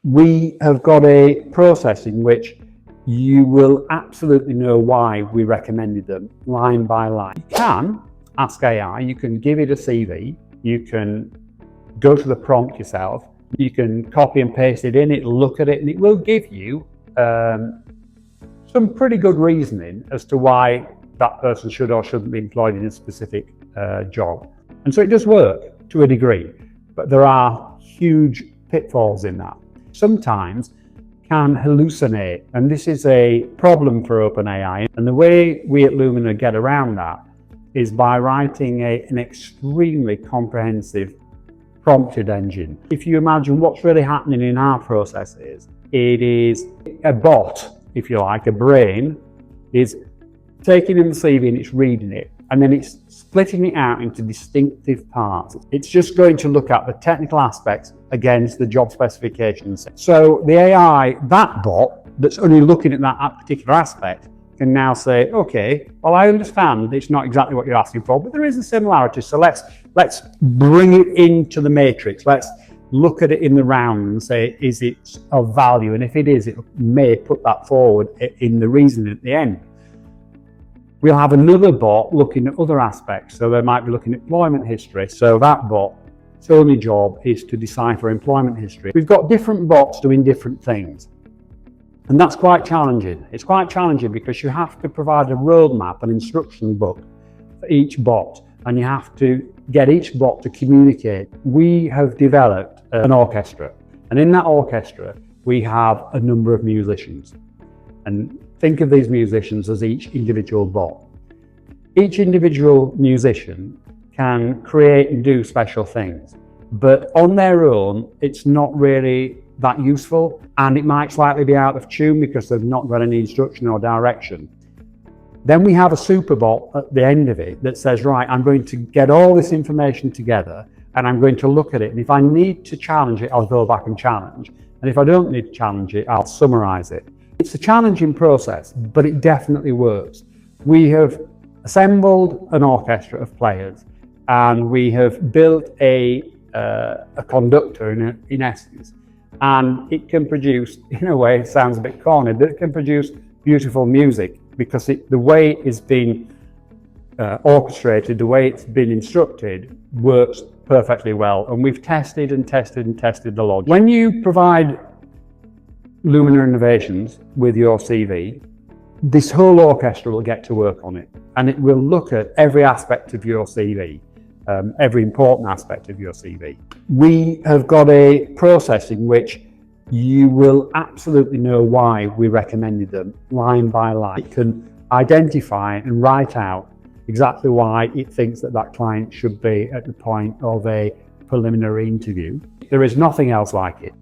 We have got a process in which you will absolutely know why we recommended them line by line. You can ask AI, you can give it a CV, you can go to the prompt yourself, you can copy and paste it in, it'll look at it and it will give you some pretty good reasoning as to why that person should or shouldn't be employed in a specific job. And so it does work to a degree, but there are huge pitfalls in that. Sometimes can hallucinate, and this is a problem for OpenAI. And the way we at Lumina get around that is by writing an extremely comprehensive prompted engine. If you imagine what's really happening in our process is, it is a bot, if you like, a brain is taking in the CV and it's reading it, and then it's splitting it out into distinctive parts. It's just going to look at the technical aspects against the job specifications. So the AI, that bot that's only looking at that particular aspect, can now say, okay, well, I understand it's not exactly what you're asking for, but there is a similarity. So let's bring it into the matrix. Let's look at it in the round and say, is it of value? And if it is, it may put that forward in the reasoning at the end. We'll have another bot looking at other aspects. So they might be looking at employment history. So that bot, its only job is to decipher employment history. We've got different bots doing different things. And that's quite challenging. It's quite challenging because you have to provide a roadmap, an instruction book for each bot, and you have to get each bot to communicate. We have developed an orchestra, and in that orchestra, we have a number of musicians. And think of these musicians as each individual bot. Each individual musician can create and do special things, but on their own, it's not really that useful, and it might slightly be out of tune because they've not got any instruction or direction. Then we have a super bot at the end of it that says, right, I'm going to get all this information together and I'm going to look at it, and if I need to challenge it, I'll go back and challenge, and if I don't need to challenge it, I'll summarize it. It's a challenging process, but it definitely works. We have assembled an orchestra of players, and we have built a conductor in essence, and it can produce, in a way, it sounds a bit corny, but it can produce beautiful music because the way it's been orchestrated, the way it's been instructed, works perfectly well. And we've tested and tested and tested the logic. When you provide Lumina Innovations with your CV, this whole orchestra will get to work on it, and it will look at every aspect of your CV. Every important aspect of your CV. We have got a process in which you will absolutely know why we recommended them line by line. It can identify and write out exactly why it thinks that that client should be at the point of a preliminary interview. There is nothing else like it.